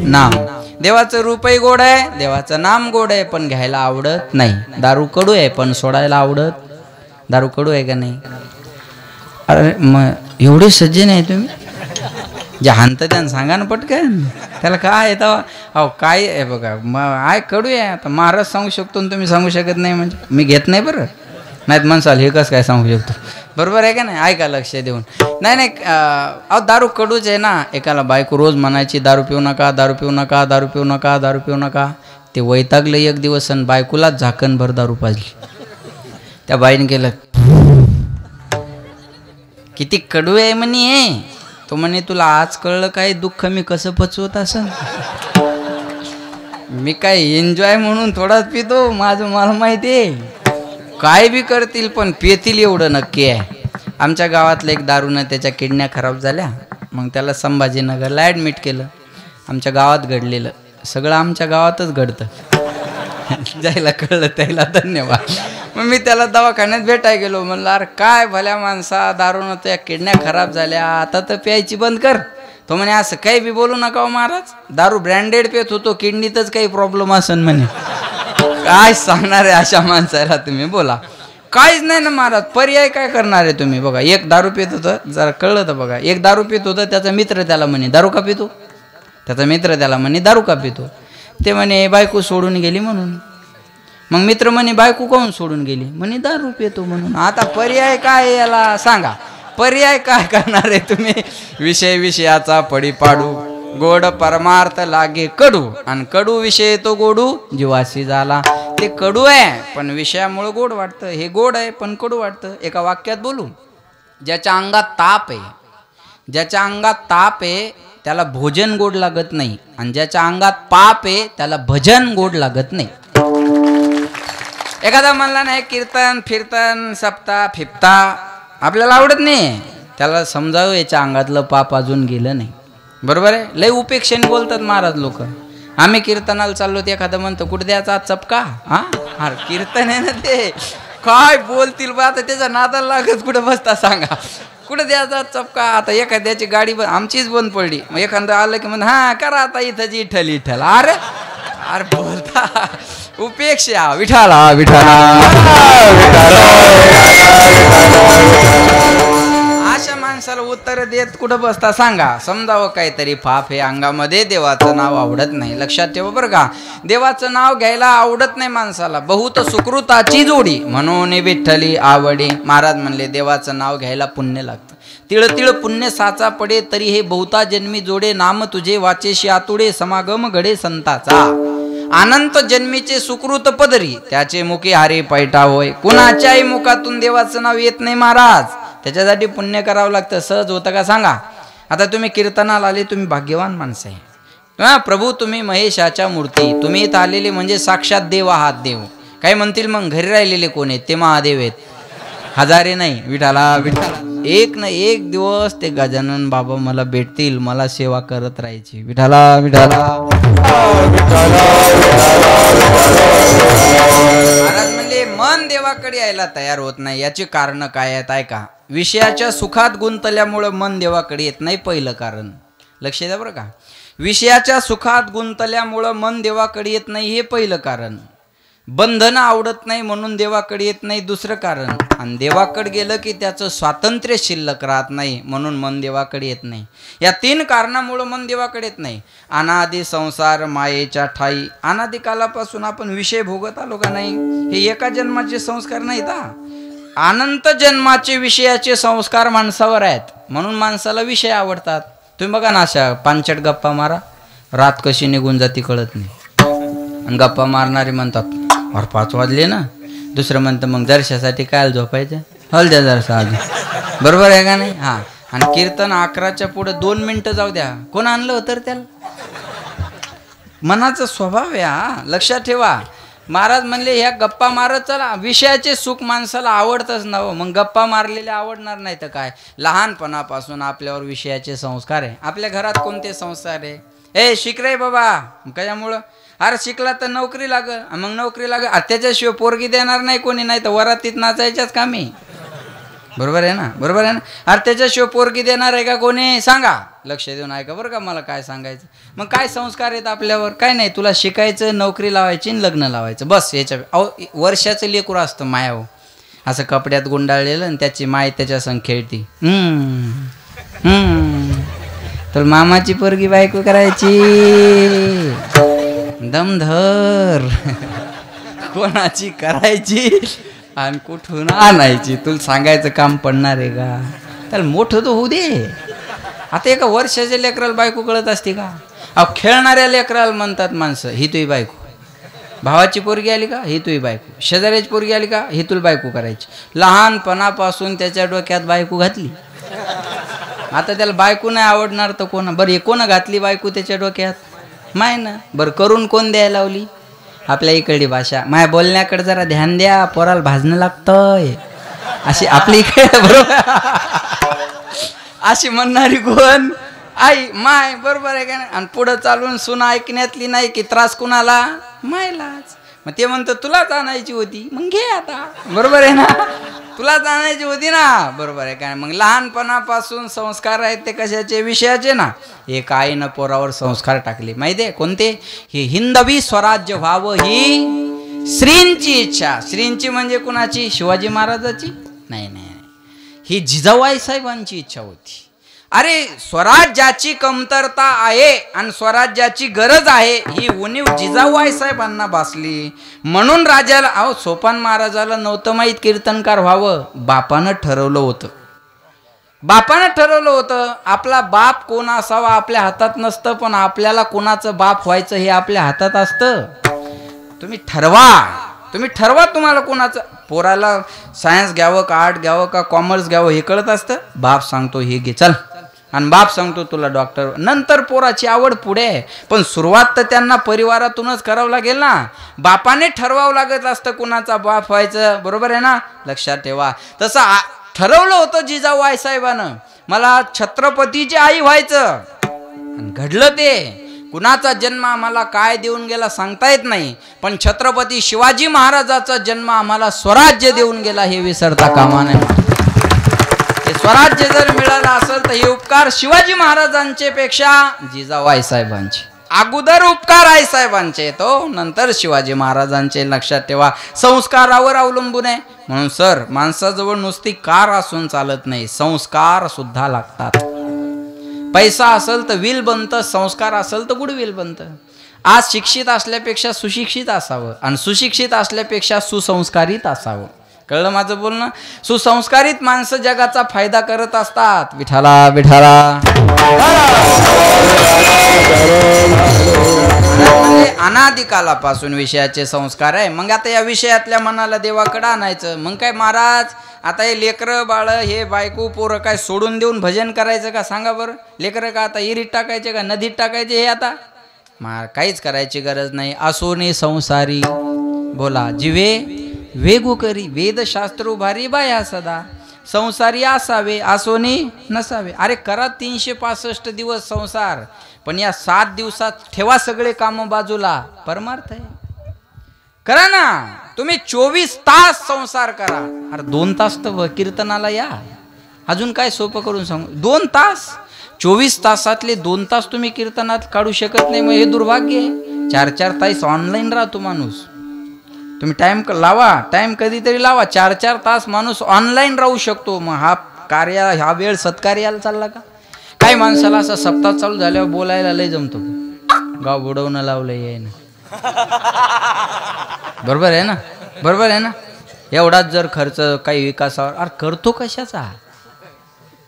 नाम. देवाचं रूपही गोड आहे, देवाचं नाम गोड आहे, पण घ्यायला आवडत नाही. दारू कडू आहे पण सोडायला आवडत. दारू कडू आहे का नाही? अरे मग एवढे सज्जन आहे तुम्ही, जे हाणत त्यानं सांगा ना पटकन. त्याला काय येतं अहो, काय आहे बघा, मग आय कडू आहे. आता महाराज सांगू शकतो आणि तुम्ही सांगू शकत नाही म्हणजे मी घेत नाही बरं. नाहीत म्हणसाल हे कसं काय सांगू शकतो, बरोबर आहे का नाही? ऐका लक्ष देऊन. नाही नाही अहो दारू कडूच आहे ना. एकाला बायको रोज म्हणायची दारू पिऊ नका, दारू पिऊ नका, दारू पिऊ नका, दारू पिऊ नका. ते वैतागलं एक दिवस आणि बायकोलाच झाकणभर दारू पाजली. त्या बाईने केलं, किती कडू आहे म्हणे. तो म्हणे तुला आज कळलं काय दुःख मी कसं पचवत असं. मी काय एन्जॉय म्हणून थोडाच पितो, माझं मला माहिती आहे. काय बी करतील पण पितील एवढं नक्की आहे. आमच्या गावातलं एक दारूनं त्याच्या किडन्या खराब झाल्या. मग त्याला संभाजीनगरला ॲडमिट केलं. आमच्या गावात घडलेलं सगळं आमच्या गावातच घडतं. ज्याला कळलं त्याला धन्यवाद. मग मी त्याला दवाखान्यात भेटायला गेलो. म्हणलं अरे काय भल्या माणसा, दारूनं त्या किडन्या खराब झाल्या, आता तर प्यायची बंद कर. तो म्हणे असं काही बी बोलू नका हो महाराज, दारू ब्रँडेड पेत होतो, किडनीतच काही प्रॉब्लेम असेल म्हणे. काय सांगणार आहे अशा माणसाला तुम्ही, बोला. काहीच नाही ना महाराज, पर्याय काय करणार आहे तुम्ही. बघा एक दारू पित होतं, जरा कळलं तर बघा. एक दारू पित होतं, त्याचा मित्र त्याला म्हणे दारू का पितो. त्याचा मित्र त्याला म्हणे दारू का पितो. ते म्हणे बायको सोडून गेली म्हणून. मग मित्र म्हणे बायको काहून सोडून गेली. म्हणे दारू पितो म्हणून. आता पर्याय काय याला सांगा, पर्याय काय करणार आहे तुम्ही. विषय विषयाचा पडी पाडू, गोड परमार्थ लागे कडू, आणि कडू विषय तो गोडू जीवाशी झाला. ते कडू आहे पण विषयामुळे गोड वाटतं. हे गोड आहे पण कडू वाटतं. एका वाक्यात बोलू, ज्याच्या अंगात ताप आहे, ज्याच्या अंगात ताप आहे त्याला भोजन गोड लागत नाही, आणि ज्याच्या अंगात पाप आहे त्याला भजन गोड लागत नाही. एखादा म्हणला नाही कीर्तन फिरतन सप्ता फिपता आपल्याला आवडत नाही, त्याला समजावं याच्या अंगातलं पाप अजून गेलं नाही. बरोबर आहे. लय उपेक्षेने बोलतात महाराज लोक. आम्ही कीर्तनाला चाललो ते एखादं म्हणतं कुठे द्यायचा चपका. हा अरे कीर्तन आहे ना ते, काय बोलतील बा. आता त्याचा नादाला लागत कुठं बसता सांगा, कुठं द्यायचा चपका. आता एखाद्याची गाडी आमचीच बंद पडली, मग एखादं आलं की म्हणून हा करा आता इथं जी इठल इठल. अरे अरे बोलता उपेक्षा. विठाला विठाला अशा माणसाला उत्तर देत कुठं बसता सांगा. समजावं काहीतरी. पाप हे अंगामध्ये, देवाचं नाव आवडत नाही. लक्षात ठेवा बरं का. देवाचं नाव घ्यायला आवडत नाही माणसाला. बहुत सुकृताची जोडी म्हणून विठ्ठली आवडी. महाराज म्हणले देवाचं नाव घ्यायला पुण्य लागतं. तिळ तिळ पुण्य साचा पडे, तरी हे बहुता जन्मी जोडे. नाम तुझे वाचेशी आतुडे, समागम घडे संताचा. अनंत जन्मीचे सुकृत पदरी, त्याचे मुखे हारे पैठा होय. कुणाच्याही मुखातून देवाचं नाव येत नाही महाराज. त्याच्यासाठी पुण्य करावं लागतं. सहज होतं का सांगा. आता तुम्ही कीर्तनाला आले, तुम्ही भाग्यवान माणसं आहे. हा प्रभू तुम्ही महेशाच्या मूर्ती, तुम्ही इथं आलेले म्हणजे साक्षात देव आहात. देव काही म्हणतील मग घरी राहिलेले कोण आहेत, ते महादेव आहेत. हजारे नाही. विठाला विठाला. एक ना एक दिवस ते गजानन बाबा मला भेटतील, मला सेवा करत राहायची. विठाला विठाला. महाराज म्हणले मन देवाकडे यायला तयार होत नाही. याची कारण काय आहेत ऐका. विषयाच्या सुखात गुंतल्यामुळं मन देवाकडे येत नाही, पहिलं कारण. लक्ष द्या बरं का. विषयाच्या सुखात गुंतल्यामुळं मन देवाकडे येत नाही, हे पहिलं कारण. बंधनं आवडत नाही म्हणून देवाकडे येत नाही, दुसरं कारण. आणि देवाकडे गेलं की त्याचं स्वातंत्र्य शिल्लक राहत नाही म्हणून मन देवाकडे येत नाही. या तीन कारणामुळं मन देवाकडे येत नाही. अनादि संसार मायेच्या ठाई. अनादि कालापासून आपण विषय भोगत आलो का नाही. हे एका जन्माचे संस्कार नाहीत हा. अनंत जन्माचे विषयाचे संस्कार माणसावर आहेत म्हणून माणसाला विषय आवडतात. तुम्ही बघा ना, अशा पांचट गप्पा मारा, रात कशी निघून जाती कळत नाही. आणि गप्पा मारणारे म्हणतात और 5 वाजले ना. दुसरं म्हणतं मग दर्शासाठी काय झोपायचं, हल द्या जरसा अजून. बरोबर आहे का नाही. हा. आणि कीर्तन 11च्या पुढे 2 मिनिटं जाऊ द्या. कोण आणलं होतं त्याला. मनाचा स्वभाव आहे हा. लक्षात ठेवा. महाराज म्हणले ह्या गप्पा मारत चला. विषयाचे सुख माणसाला आवडतच ना हो. मग गप्पा मारलेले आवडणार नाही तर काय. लहानपणापासून आपल्यावर विषयाचे संस्कार आहे. आपल्या घरात कोणते संस्कार आहे. ए शिक रे बाबा. कशामुळं. अरे शिकला तर नोकरी लागल. मग नोकरी लागल त्याच्याशिवाय पोरगी देणार नाही कोणी. नाही तर वरातीत नाचायच्याच कामी. बरोबर आहे ना, बरोबर आहे ना. अरे त्याच्याशिवाय पोरगी देणार आहे का कोणी? सांगा, लक्ष देऊन ऐका बरं का मला काय सांगायचं. मग काय संस्कार आहेत आपल्यावर? काय नाही, तुला शिकायचं, नोकरी लावायची आणि लग्न लावायचं बस. याच्या वर्षाचं लेकरू असतं मायाव, असं कपड्यात गुंडाळलेलं, आणि त्याची माय त्याच्या संग खेळती. तर मामाची पोरगी बायको करायची, दमधर कोणाची करायची आणि कुठून आणायची, तुला सांगायचं काम पडणार आहे का? त्याला मोठं तर होऊ दे. आता एका वर्षाच्या लेकराला बायको कळत असते का? अहो खेळणाऱ्या लेकराला म्हणतात माणसं, ही तुही बायको. भावाची पोरगी आली का, ही तुही बायको. शेजाऱ्याची पोरगी आली का, ही तुला बायको करायची. लहानपणापासून त्याच्या डोक्यात बायको घातली. आता त्याला बायको नाही आवडणार तर कोण? बरं हे कोण घातली बायको त्याच्या डोक्यात? माय ना. बरं करून कोण द्यायला लावली? आपल्या इकडली भाषा, माय बोलण्याकडे जरा ध्यान द्या, पोराला भाजणं लागतंय, अशी आपली इकडे बरोबर अशी म्हणणारी कोण? आई, माय. बरोबर आहे का नाही? आणि पुढं चालून सुना ऐकण्यातली नाही की त्रास कुणाला? मायलाच. मग ते म्हणतं तुलाच आणायची होती, मग घे आता. बरोबर आहे ना, तुलाच आणायची होती ना. बरोबर आहे का? मग लहानपणापासून संस्कार आहेत ते कशाचे? विषयाचे ना. एक आईनं पोरावर संस्कार टाकले माहिती आहे कोणते? हे हिंदवी स्वराज्य व्हावं ही श्रींची इच्छा. श्रींची म्हणजे कुणाची? शिवाजी महाराजाची? नाही नाही, ही जिजाबाई साहेबांची इच्छा होती. अरे स्वराज्याची कमतरता आहे आणि स्वराज्याची गरज आहे, ही उणीव जिजाबाई साहेबांना भासली. म्हणून राजाला, अहो सोपान महाराजाला नव्हतं माहीत कीर्तनकार व्हावं, बापानं ठरवलं होतं. बापानं ठरवलं होतं. आपला बाप कोण असावा आपल्या हातात नसतं, पण आपल्याला कोणाचं बाप व्हायचं हे आपल्या हातात असतं. तुम्ही ठरवा, तुम्ही ठरवा तुम्हाला कोणाचं. पोराला सायन्स घ्यावं का आर्ट घ्यावं का कॉमर्स घ्यावं हे कळत असतं. बाप सांगतो हे घे चल, आणि बाप सांगतो तुला डॉक्टर. नंतर पोराची आवड पुढे, पण सुरुवात तर त्यांना परिवारातूनच करावं लागेल ना. बापाने ठरवावं लागत असतं कुणाचा बाप व्हायचं. बरोबर आहे ना, लक्षात ठेवा. तसं ठरवलं होतं जिजाबाई साहेबानं, मला छत्रपतीची आई व्हायचं. घडलं ते. कुणाचा जन्म आम्हाला काय देऊन गेला सांगता येत नाही, पण छत्रपती शिवाजी महाराजाचा जन्म आम्हाला स्वराज्य देऊन गेला हे विसरता कामा नये. हे स्वराज्य जर मिळालं असेल तर हे उपकार शिवाजी महाराजांचे पेक्षा जिजाबाई साहेबांचे. अगोदर उपकार आई साहेबांचे, तो नंतर शिवाजी महाराजांचे. लक्षात ठेवा, संस्कारावर अवलंबून आहे. म्हणून सर, माणसाजवळ नुसती कार असून चालत नाही, संस्कार सुद्धा लागतात. पैसा असेल तर विल बनतं, संस्कार असेल तर गुडविल बनतं. आज शिक्षित असल्यापेक्षा सुशिक्षित असावं, आणि सुशिक्षित असल्यापेक्षा सुसंस्कारित असावं. कळलं माझं बोलणं? सुसंस्कारित माणसं जगाचा फायदा करत असतात. विठाला विठाला. म्हणजे अनादिकालापासून विषयाचे संस्कार आहे. मग आता या विषयातल्या मनाला देवाकडे आणायचं. मग काय महाराज, आता हे लेकरं बाळ, हे बायको पोरं काय सोडून देऊन भजन करायचं का? सांगा बरं. लेकरं का आता इरीत टाकायचे का नदीत टाकायचे? हे आता काहीच करायची गरज नाही. असोने संसारी बोला जिवे वेगू करी, वेदशास्त्र उभारी बाया सदा. संसारी असावे असोने नसावे. अरे करा 365 दिवस संसार, पण या 7 दिवसात ठेवा सगळे कामं बाजूला. परमार्थ आहे. करा ना तुम्ही 24 तास संसार करा. अरे 2 तास तर कीर्तनाला या. अजून काय सोपं करून सांगू? 2 तास. 24 तासातले 2 तास तुम्ही कीर्तनात काढू शकत नाही, मग हे दुर्भाग्य आहे. 4-4 तास ऑनलाईन राहतो माणूस. तुम्ही टाइम लावा, टाइम कधीतरी लावा. 4-4 तास माणूस ऑनलाईन राहू शकतो. मग हा वेळ सत्कार्याला चालला का? काही माणसाला असा सप्ताह चालू झाल्यावर बोलायला लय जमतो. गाव बुडवणं लावलं आहे ना. बरोबर आहे ना, बरोबर आहे ना. एवढाच जर खर्च काही विकासावर, अरे करतो कशाचा?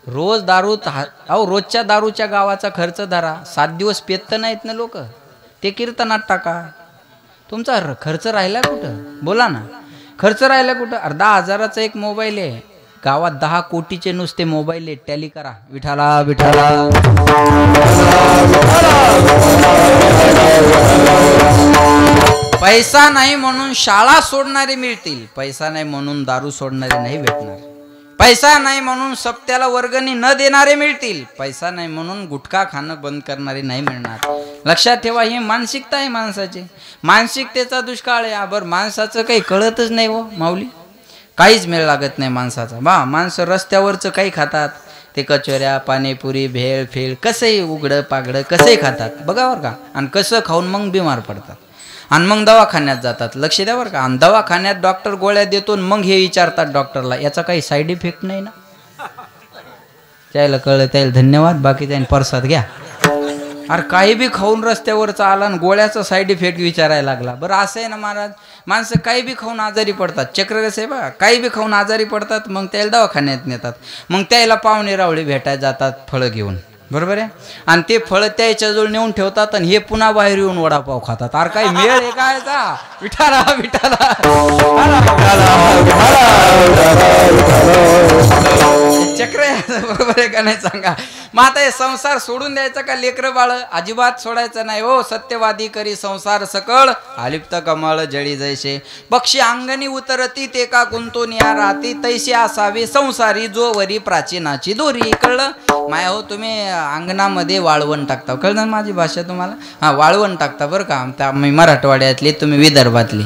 रोज दारू, अहो रोजच्या दारूच्या गावाचा खर्च धरा. 7 दिवस पेत नाहीत ना लोक, ते कीर्तनात टाका. तुमचा खर्च राहिला कुठं? बोला ना, खर्च राहिला कुठं? 10,000चा एक मोबाईल आहे, गावात 10 कोटीचे नुसते मोबाईल आहे. टॅली करा. विठाला विठाला. पैसा नाही म्हणून शाळा सोडणारे मिळतील, पैसा नाही म्हणून दारू सोडणारे नाही भेटणार. पैसा नाही म्हणून सप्त्याला वर्गणी न देणारे मिळतील, पैसा नाही म्हणून गुटखा खाणं बंद करणारे नाही मिळणार. लक्षात ठेवा, ही मानसिकता आहे माणसाची. मानसिकतेचा दुष्काळ आहे. बरं माणसाचं काही कळतच नाही हो माऊली. काहीच मेळ लागत नाही माणसाचा. बा माणसं रस्त्यावरचं काही खातात, ते कचोऱ्या पाणीपुरी भेळ फेळ कसंही उघडं पागडं कसंही खातात बघा बरं का, आणि कसं खाऊन मग बिमार पडतात आणि मग दवाखान्यात जातात. लक्ष द्या बरं का. आणि दवाखान्यात डॉक्टर गोळ्या देतो मग हे विचारतात डॉक्टरला याचा काही साईड इफेक्ट नाही ना. त्याला कळलं त्याला धन्यवाद, बाकी त्याने परसात घ्या. अरे काही बी खाऊन रस्त्यावरचा आला आणि गोळ्याचा साईड इफेक्ट विचारायला लागला. बरं असं आहे ना महाराज, माणसं काही बी खाऊन आजारी पडतात. चक्र कसं आहे बा, काही बी खाऊन आजारी पडतात मग त्याला दवाखान्यात नेतात. मग त्याला पाहुणे रावळे भेटायला जातात फळं घेऊन, बरोबर आहे. आणि ते फळं त्याच्याजवळ नेऊन ठेवतात आणि हे पुन्हा बाहेर येऊन वडापाव खातात. अरे काही मेळ आहे काय का. विठाला विठाला चक्र आहे, बरोबर आहे का नाही सांगा. मग आता हे संसार सोडून द्यायचा का लेकरं बाळ? अजिबात सोडायचं नाही हो. सत्यवादी करी संसार सकळ, आलिप्त कमळ जळी जैसे. पक्षी अंगणी उतरती ते का गुंतून या राहती, तैसे असावे संसारी जो वरी प्राचीनाची दोरी. कळलं माय हो. तुम्ही अंगणामध्ये वाळवण टाकता, कळलं माझी भाषा तुम्हाला. हां वाळवण टाकता बरं का. मी मराठवाड्यातली, तुम्ही विदर्भातली,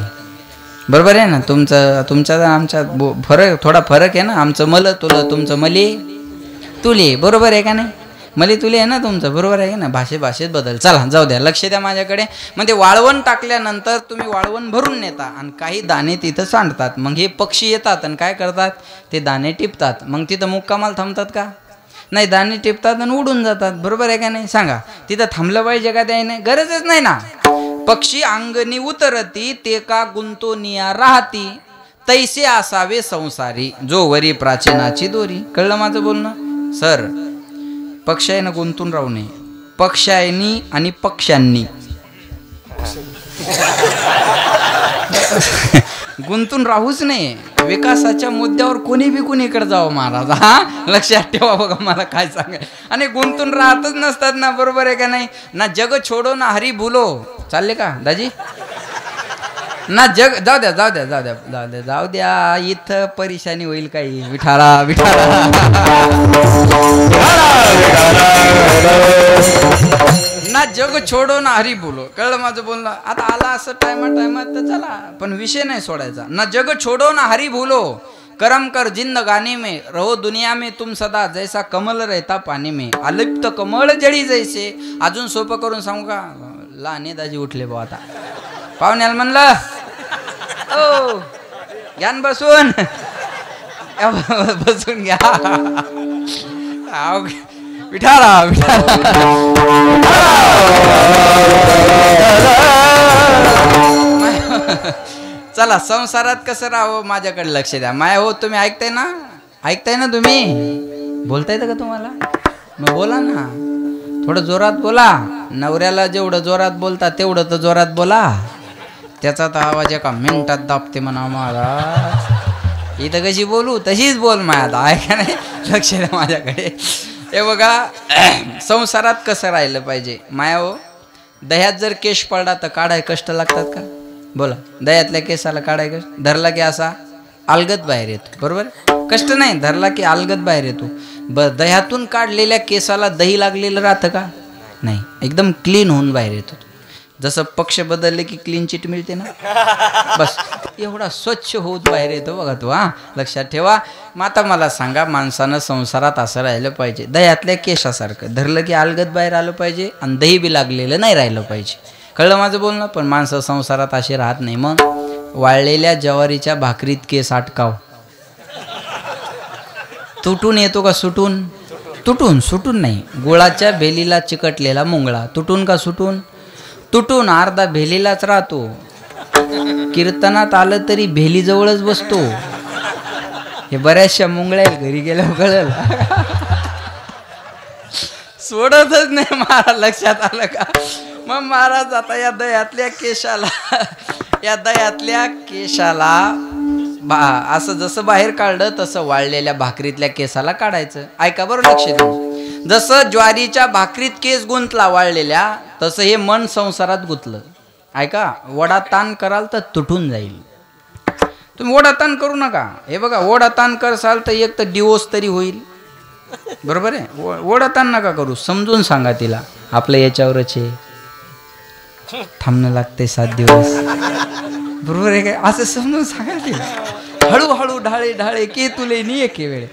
बरोबर आहे ना. तुमचा आमच्या फरक थोडा फरक आहे ना. आमचं मल तुलं, तुमचं मले तुले, बरोबर आहे का नाही. मले तुले आहे ना तुमचं, बरोबर आहे ना. भाषेत बदल. चला जाऊ द्या, लक्ष द्या माझ्याकडे. मग ते वाळवण टाकल्यानंतर तुम्ही वाळवण भरून नेता आणि काही दाणे तिथं सांडतात. मग हे पक्षी येतात आणि काय करतात, ते दाणे टिपतात. मग तिथं मुक्कामाल थांबतात का नाही, दाणे टिपतात आणि उडून जातात, बरोबर आहे का नाही सांगा. तिथं थांबलं पाहिजे का त्या नाही, गरजच नाही ना. पक्षी अंगणी उतरती ते का गुंतोनिया राहती, तैसे असावे संसारी जो वरी प्राचीनाची दोरी. कळलं माझं बोलणं सर. पक्षाने गुंतून राहू नये, पक्षांनी आणि पक्ष्यांनी गुंतून राहूच नाही. विकासाच्या मुद्द्यावर कोणी बी कोणीकडे जावं महाराज. हा लक्षात ठेवा बघा मला काय सांगा. आणि गुंतून राहतच नसतात ना, बरोबर आहे का नाही. ना जग छोडो ना हरी भुलो. चालले का दाजी ना जग. जाऊ द्या जाऊ द्या जाऊ द्या जाऊ द्या जाऊ द्या, इथं परेशानी होईल काही. विठाला विठाला ना जग छोडो ना हरी बोलो. कळलं माझं बोलणं. आता आला असं टायमात तर चला, पण विषय नाही सोडायचा. ना जग छोडो ना हरी भूलो, करम कर जिंदगानी में रहो दुनिया में तुम सदा, जैसा कमल रहता पाणी में अलिप्त कमळ जळी जैसे. अजून सोपं करून सांगू का. लहाने दाजी उठले बा आता. पाहुण्याला म्हणलं ओ घ्यान बसून, बसून घ्या. विठाला चला संसारात कसं राहावं माझ्याकडे लक्ष द्या. माया हो तुम्ही ऐकताय ना तुम्ही, बोलता येतं का तुम्हाला. मग बोला ना, थोडं जोरात बोला. नवऱ्याला जेवढं जोरात बोलता तेवढं तर जोरात बोला. त्याचा तर आवाज एका मिनिटात दाबते म्हणा महाराज. इथं कशी बोलू तशीच बोल माया. ऐका नाही, लक्ष द्या माझ्याकडे. हे बघा संसारात कसं राहिलं पाहिजे. माया हो, दह्यात जर केश पडला तर काढाय कष्ट लागतात का. बोला, दह्यातल्या केसाला काढाय कष्ट. धरला की असा अलगद बाहेर येतो, बरोबर. कष्ट नाही, धरला की अलगद बाहेर येतो. दह्यातून काढलेल्या केसाला दही लागलेलं राहतं का नाही, एकदम क्लीन होऊन बाहेर येतो. जसं पक्ष बदलले की क्लीन चिट मिळते ना, बस एवढा स्वच्छ होऊन बाहेर येतो बघा तो. हा लक्षात ठेवा. मग आता मला सांगा, माणसानं संसारात असं राहिलं पाहिजे, दह्यातल्या केशासारखं धरलं की अलगद बाहेर आलं पाहिजे आणि दही बी लागलेलं नाही राहिलं पाहिजे. कळलं माझं बोलणं. पण माणसं संसारात असे राहत नाही. मग वाळलेल्या ज्वारीच्या भाकरीत केस अटकाव. तुटून येतो का सुटून. तुटून सुटून नाही. गुळाच्या भेलीला चिकटलेला मुंगळा तुटून का सुटून. तुटून अर्धा भेलीलाच राहतो. कीर्तनात आलं तरी भेलीजवळच बसतो. हे बऱ्याचशा मुंगळ्या घरी गेल्यावर कळलं. सोडतच नाही महाराज. लक्षात आलं का. मग महाराज आता या दह्यातल्या केशाला असं जसं बाहेर काढलं तसं वाळलेल्या भाकरीतल्या केसाला काढायचं. ऐका बरं लक्ष देऊन. जसं ज्वारीच्या भाकरीत केस गुंतला वाळलेल्या, तसं हे मन संसारात गुंतलं. ऐका, वडा ताण कराल तर तुटून जाईल. तुम्ही ओढा ताण करू नका. हे बघा, ओढा ताण करसाल तर एक तर डिवोर्स तरी होईल, बरोबर आहे. ओढा ताण नका करू. समजून सांगा तिला आपलं याच्यावरच आहे, थांबणं लागते 7 दिवस, बरोबर आहे काय, असं समजून सांगा तिला. हळूहळू ढाळे ढाळे की तुले नी एके वेळे.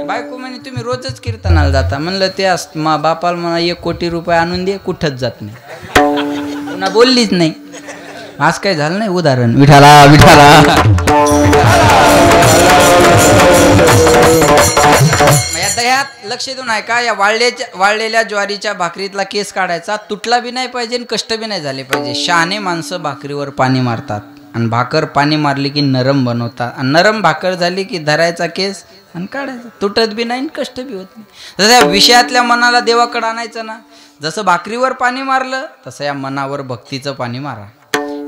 बायको म्हणे तुम्ही रोजच कीर्तनाला जाता. म्हणलं ते बापाला म्हणा 1 कोटी रुपये आणून दे, कुठंच जात नाही. पुन्हा बोललीच नाही. आज काय झालं नाही उदाहरण. विठाला विठाला. यात लक्ष देऊन आहे का, या वाळलेल्या ज्वारीच्या भाकरीतला केस काढायचा, तुटला बी नाही पाहिजे आणि कष्ट बी नाही झाले पाहिजे. शहाणे माणसं भाकरीवर पाणी मारतात आणि भाकर पाणी मारली की नरम बनवतात, आणि नरम भाकर झाली की धरायचा केस आणि काढायचा, तुटत बी नाही कष्ट बी होत नाही. तसं या विषयातल्या मनाला देवाकडे आणायचं ना. जसं भाकरीवर पाणी मारलं तसं या मनावर भक्तीचं पाणी मारा.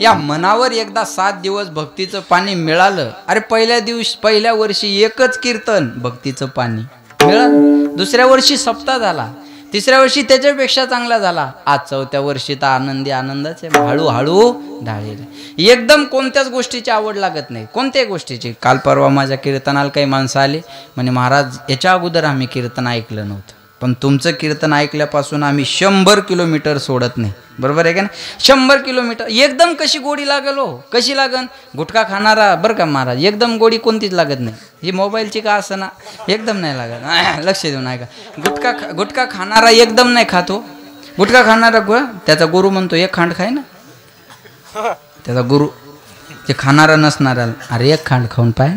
या मनावर एकदा 7 दिवस भक्तीचं पाणी मिळालं, अरे पहिल्या वर्षी एकच कीर्तन भक्तीचं पाणी मिळालं, दुसऱ्या वर्षी सप्ताह झाला, तिसऱ्या वर्षी त्याच्यापेक्षा चांगला झाला, आज 4थ्या वर्षी तर आनंदी आनंदाच आहे. हळूहळू ढाळेल. एकदम कोणत्याच गोष्टीची आवड लागत नाही, कोणत्याही गोष्टीची. काल परवा माझ्या कीर्तनाला काही माणसं आली, म्हणे महाराज याच्या अगोदर आम्ही कीर्तन ऐकलं नव्हतं, पण तुमचं कीर्तन ऐकल्यापासून आम्ही 100 किलोमीटर सोडत नाही. बरोबर आहे का ना. 100 किलोमीटर एकदम कशी गोडी लागल हो, कशी लागन. गुटखा खाणारा बरं का महाराज, एकदम गोडी कोणतीच लागत नाही. ही मोबाईलची का असं ना, एकदम नाही लागत. लक्ष देऊन आहे का. गुटखा खाणारा एकदम नाही खातो. गुटखा खाणारा त्याचा गुरु म्हणतो 1 खांड खाय ना. त्याचा गुरु ते खाणारा नसणारा, अरे 1 खांड खाऊन पाय.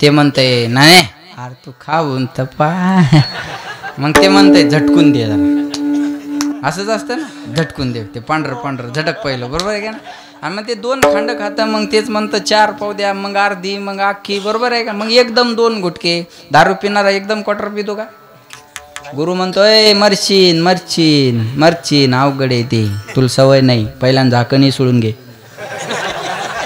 ते म्हणते नाही अरे तू खाऊन तर पाय. मग ते म्हणते झटकून दे जरा. असंच असतं ना, झटकून दे. ते पांढरं झटक पहिलं. बरोबर आहे का ना. आणि मग ते 2 खांड खातं, मग तेच म्हणतं 4 पाव द्या, मग अर्धी, मग अख्खी. बरोबर आहे का. मग एकदम 2 गुटके. दारू पिणारा एकदम क्वार्टर पितो का. गुरु म्हणतोय मरशीन मरशीन मरशीन, अवघड आहे ते, तुला सवय नाही, पहिल्यांदा झाकणही सोडून घे,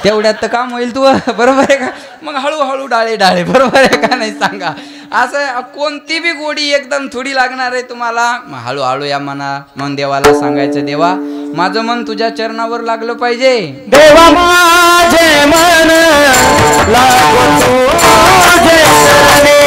तेवढ्यात तर काम होईल तू. बरोबर आहे का. मग हळूहळू ढाळे ढाळे. बरोबर आहे का नाही सांगा. असं कोणती बी गोडी एकदम थोडी लागणार आहे तुम्हाला. हळूहळू या मना. मग देवाला सांगायचं, देवा माझं मन तुझ्या चरणावर लागलं पाहिजे. देवा माझे मन लागो तुझे चरणी.